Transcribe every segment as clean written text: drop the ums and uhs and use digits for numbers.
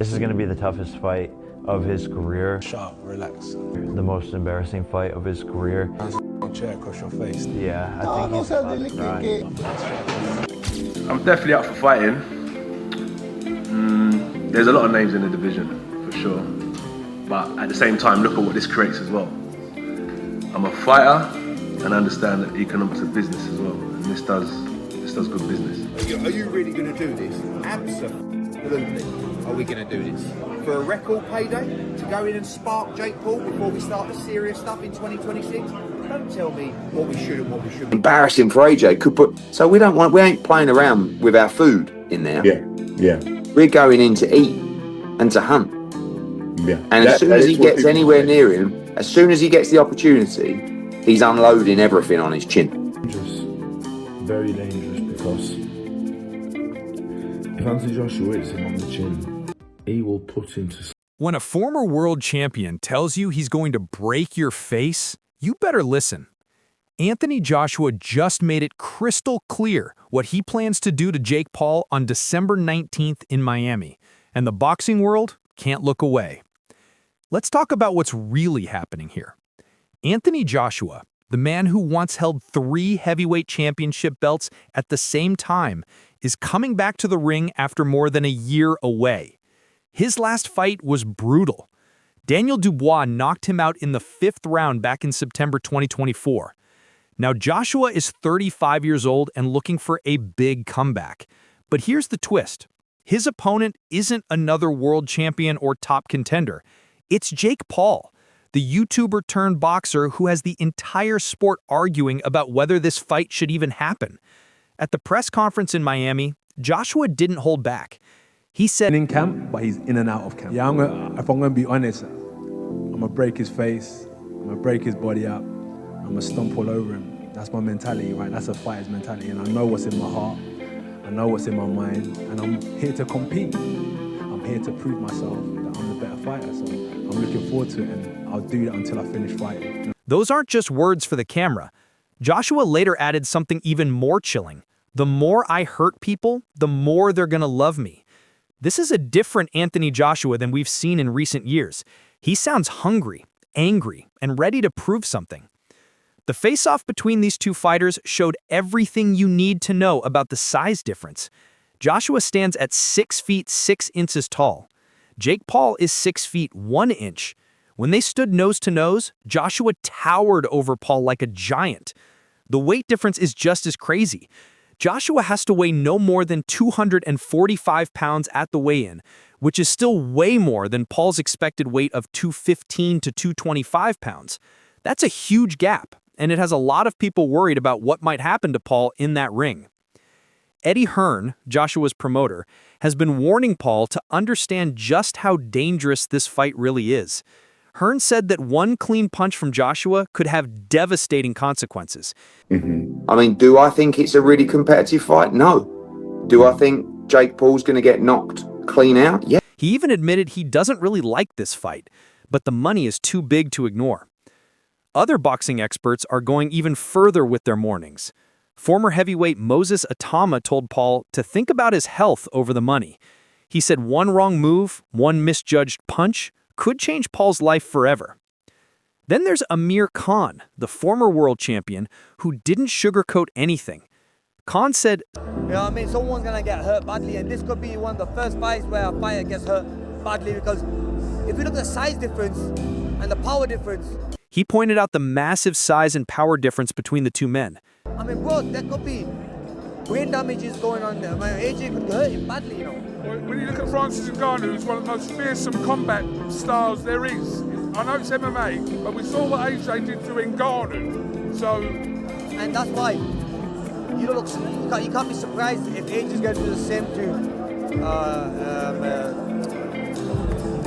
This is going to be the toughest fight of his career. Sharp, relax. The most embarrassing fight of his career. Chair across your face. Yeah, I think he's about to cry. I'm definitely up for fighting. There's a lot of names in the division, for sure. But at the same time, look at what this creates as well. I'm a fighter and I understand that economics of business as well. And this does good business. Are you really going to do this? Absolutely. Are we going to do this? For a record payday? To go in and spark Jake Paul before we start the serious stuff in 2026? Don't tell me what we should and what we shouldn't. Embarrassing for AJ. So we ain't playing around with our food in there. Yeah. We're going in to eat and to hunt. Yeah. And as soon as he gets anywhere near him, as soon as he gets the opportunity, he's unloading everything on his chin. Dangerous. Very dangerous, because if Anthony Joshua hits him on the chin, he will put him to sleep. When a former world champion tells you he's going to break your face, you better listen. Anthony Joshua just made it crystal clear what he plans to do to Jake Paul on December 19th in Miami, and the boxing world can't look away. Let's talk about what's really happening here. Anthony Joshua, the man who once held 3 heavyweight championship belts at the same time, is coming back to the ring after more than a year away. His last fight was brutal. Daniel Dubois knocked him out in the 5th round back in September 2024. Now Joshua is 35 years old and looking for a big comeback. But here's the twist. His opponent isn't another world champion or top contender. It's Jake Paul, the YouTuber turned boxer who has the entire sport arguing about whether this fight should even happen. At the press conference in Miami, Joshua didn't hold back. He said, In camp, but he's in and out of camp. Yeah, if I'm going to be honest, I'm going to break his face, I'm going to break his body up, I'm going to stomp all over him. That's my mentality, right? That's a fighter's mentality, and I know what's in my heart, I know what's in my mind, and I'm here to compete. I'm here to prove myself that I'm the better fighter, so I'm looking forward to it, and I'll do that until I finish fighting. Those aren't just words for the camera. Joshua later added something even more chilling. The more I hurt people, the more they're gonna love me. This is a different Anthony Joshua than we've seen in recent years. He sounds hungry, angry, and ready to prove something. The face-off between these two fighters showed everything you need to know about the size difference. Joshua stands at 6 feet 6 inches tall. Jake Paul is 6 feet 1 inch. When they stood nose to nose, Joshua towered over Paul like a giant. The weight difference is just as crazy. Joshua has to weigh no more than 245 pounds at the weigh-in, which is still way more than Paul's expected weight of 215 to 225 pounds. That's a huge gap, and it has a lot of people worried about what might happen to Paul in that ring. Eddie Hearn, Joshua's promoter, has been warning Paul to understand just how dangerous this fight really is. Hearn said that one clean punch from Joshua could have devastating consequences. I mean, do I think it's a really competitive fight? No. Do I think Jake Paul's going to get knocked clean out? Yeah. He even admitted he doesn't really like this fight, but the money is too big to ignore. Other boxing experts are going even further with their warnings. Former heavyweight Moses Atama told Paul to think about his health over the money. He said one wrong move, one misjudged punch, could change Paul's life forever. Then there's Amir Khan, the former world champion, who didn't sugarcoat anything. Khan said, You know what I mean? Someone's going to get hurt badly, and this could be one of the first fights where a fighter gets hurt badly, because if you look at the size difference and the power difference. He pointed out the massive size and power difference between the two men. I mean, bro, there could be brain damages going on there. Man, AJ could hurt him badly, you know. When you look at Francis Ngannou, it's one of the most fearsome combat styles there is. I know it's MMA, but we saw what AJ did to Ngannou. So, and that's why you can't be surprised if AJ's going to do the same to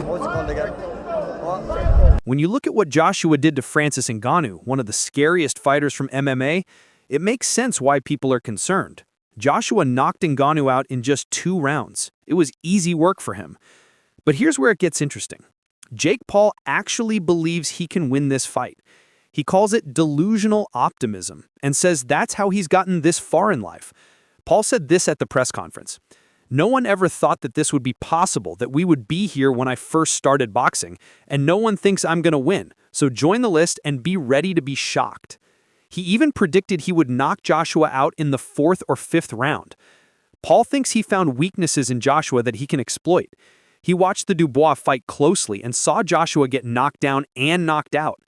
what's it called again? What? When you look at what Joshua did to Francis Ngannou, one of the scariest fighters from MMA, it makes sense why people are concerned. Joshua knocked Ngannou out in just 2 rounds. It was easy work for him. But here's where it gets interesting. Jake Paul actually believes he can win this fight. He calls it delusional optimism and says that's how he's gotten this far in life. Paul said this at the press conference. No one ever thought that this would be possible, that we would be here when I first started boxing, and no one thinks I'm gonna win, so join the list and be ready to be shocked. He even predicted he would knock Joshua out in the 4th or 5th round. Paul thinks he found weaknesses in Joshua that he can exploit. He watched the Dubois fight closely and saw Joshua get knocked down and knocked out.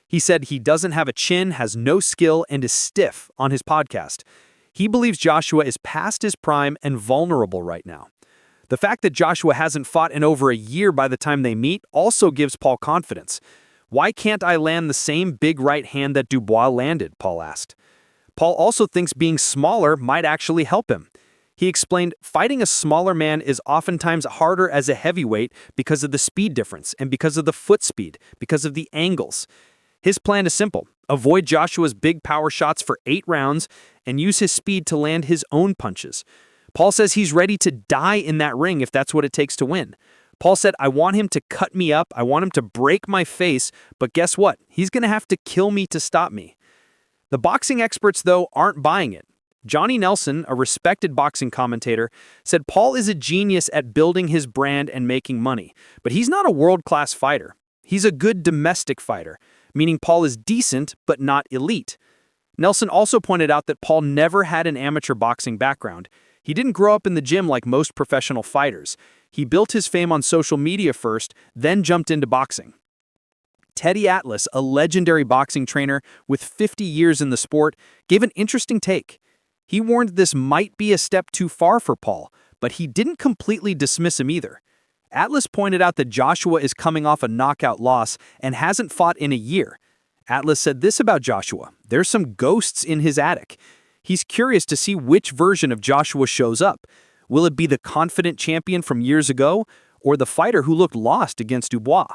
He said he doesn't have a chin, has no skill, and is stiff on his podcast. He believes Joshua is past his prime and vulnerable right now. The fact that Joshua hasn't fought in over a year by the time they meet also gives Paul confidence. Why can't I land the same big right hand that Dubois landed, Paul asked. Paul also thinks being smaller might actually help him. He explained, fighting a smaller man is oftentimes harder as a heavyweight because of the speed difference and because of the foot speed, because of the angles. His plan is simple: avoid Joshua's big power shots for 8 rounds and use his speed to land his own punches. Paul says he's ready to die in that ring if that's what it takes to win. Paul said, I want him to cut me up, I want him to break my face, but guess what? He's going to have to kill me to stop me. The boxing experts, though, aren't buying it. Johnny Nelson, a respected boxing commentator, said Paul is a genius at building his brand and making money, but he's not a world-class fighter. He's a good domestic fighter, meaning Paul is decent but not elite. Nelson also pointed out that Paul never had an amateur boxing background. He didn't grow up in the gym like most professional fighters. He built his fame on social media first, then jumped into boxing. Teddy Atlas, a legendary boxing trainer with 50 years in the sport, gave an interesting take. He warned this might be a step too far for Paul, but he didn't completely dismiss him either. Atlas pointed out that Joshua is coming off a knockout loss and hasn't fought in a year. Atlas said this about Joshua: there's some ghosts in his attic. He's curious to see which version of Joshua shows up. Will it be the confident champion from years ago, or the fighter who looked lost against Dubois?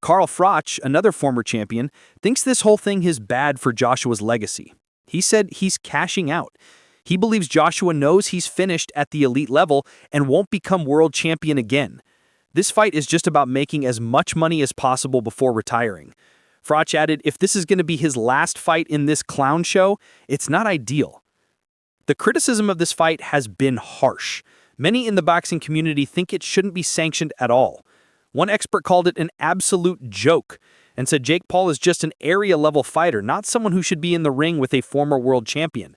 Carl Froch, another former champion, thinks this whole thing is bad for Joshua's legacy. He said he's cashing out. He believes Joshua knows he's finished at the elite level and won't become world champion again. This fight is just about making as much money as possible before retiring. Froch added, if this is going to be his last fight in this clown show, it's not ideal. The criticism of this fight has been harsh. Many in the boxing community think it shouldn't be sanctioned at all. One expert called it an absolute joke and said Jake Paul is just an area-level fighter, not someone who should be in the ring with a former world champion.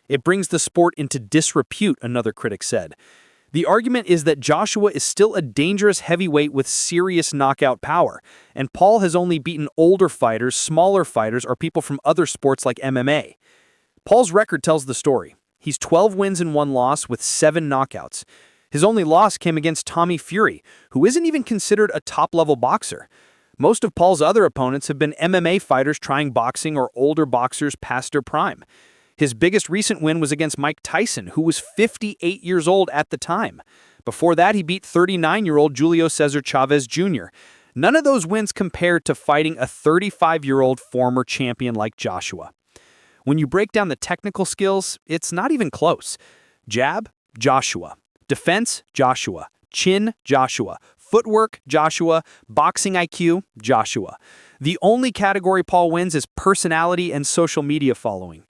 It brings the sport into disrepute, another critic said. The argument is that Joshua is still a dangerous heavyweight with serious knockout power, and Paul has only beaten older fighters, smaller fighters, or people from other sports like MMA. Paul's record tells the story. He's 12 wins and 1 loss with 7 knockouts. His only loss came against Tommy Fury, who isn't even considered a top-level boxer. Most of Paul's other opponents have been MMA fighters trying boxing or older boxers past their prime. His biggest recent win was against Mike Tyson, who was 58 years old at the time. Before that, he beat 39-year-old Julio Cesar Chavez Jr. None of those wins compared to fighting a 35-year-old former champion like Joshua. When you break down the technical skills, it's not even close. Jab, Joshua. Defense, Joshua. Chin, Joshua. Footwork, Joshua. Boxing IQ, Joshua. The only category Paul wins is personality and social media following.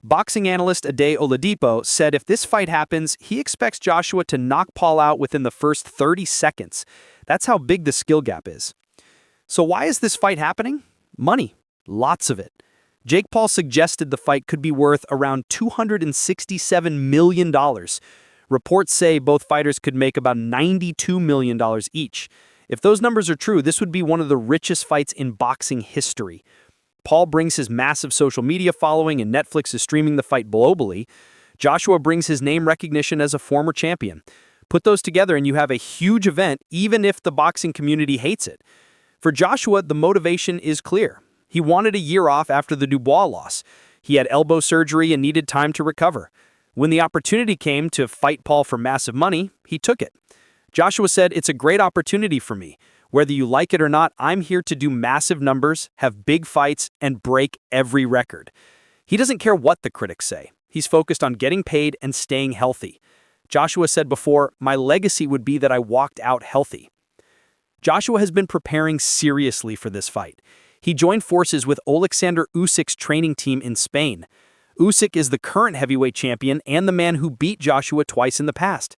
Boxing analyst Ade Oladipo said if this fight happens, he expects Joshua to knock Paul out within the first 30 seconds. That's how big the skill gap is. So why is this fight happening? Money. Lots of it. Jake Paul suggested the fight could be worth around $267 million. Reports say both fighters could make about $92 million each. If those numbers are true, this would be one of the richest fights in boxing history. Paul brings his massive social media following and Netflix is streaming the fight globally. Joshua brings his name recognition as a former champion. Put those together and you have a huge event, even if the boxing community hates it. For Joshua, the motivation is clear. He wanted a year off after the Dubois loss. He had elbow surgery and needed time to recover. When the opportunity came to fight Paul for massive money, he took it. Joshua said, "It's a great opportunity for me. Whether you like it or not, I'm here to do massive numbers, have big fights, and break every record." He doesn't care what the critics say. He's focused on getting paid and staying healthy. Joshua said before, "My legacy would be that I walked out healthy." Joshua has been preparing seriously for this fight. He joined forces with Oleksandr Usyk's training team in Spain. Usyk is the current heavyweight champion and the man who beat Joshua twice in the past.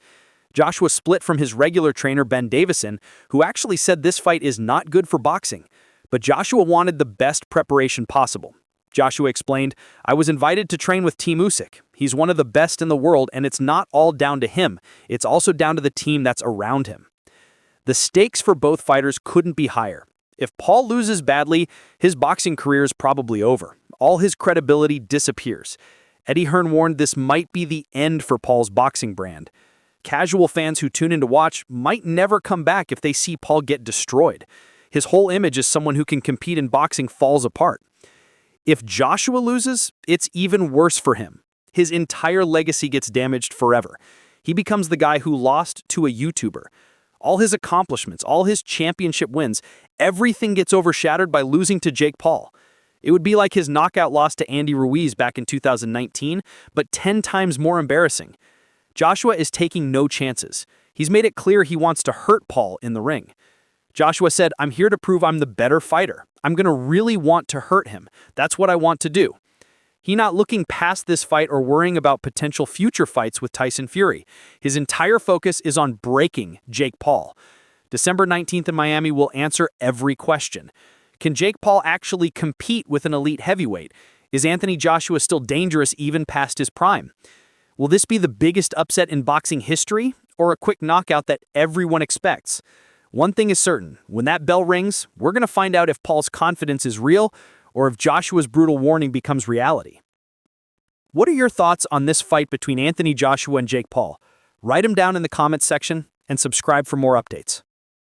Joshua split from his regular trainer Ben Davison, who actually said this fight is not good for boxing. But Joshua wanted the best preparation possible. Joshua explained, "I was invited to train with Team Usyk. He's one of the best in the world, and it's not all down to him. It's also down to the team that's around him." The stakes for both fighters couldn't be higher. If Paul loses badly, his boxing career is probably over. All his credibility disappears. Eddie Hearn warned this might be the end for Paul's boxing brand. Casual fans who tune in to watch might never come back if they see Paul get destroyed. His whole image as someone who can compete in boxing falls apart. If Joshua loses, it's even worse for him. His entire legacy gets damaged forever. He becomes the guy who lost to a YouTuber. All his accomplishments, all his championship wins, everything gets overshadowed by losing to Jake Paul. It would be like his knockout loss to Andy Ruiz back in 2019, but 10 times more embarrassing. Joshua is taking no chances. He's made it clear he wants to hurt Paul in the ring. Joshua said, "I'm here to prove I'm the better fighter. I'm going to really want to hurt him. That's what I want to do." He's not looking past this fight or worrying about potential future fights with Tyson Fury. His entire focus is on breaking Jake Paul. December 19th in Miami will answer every question. Can Jake Paul actually compete with an elite heavyweight? Is Anthony Joshua still dangerous even past his prime? Will this be the biggest upset in boxing history, or a quick knockout that everyone expects? One thing is certain, when that bell rings, we're going to find out if Paul's confidence is real or if Joshua's brutal warning becomes reality. What are your thoughts on this fight between Anthony Joshua and Jake Paul? Write them down in the comments section and subscribe for more updates.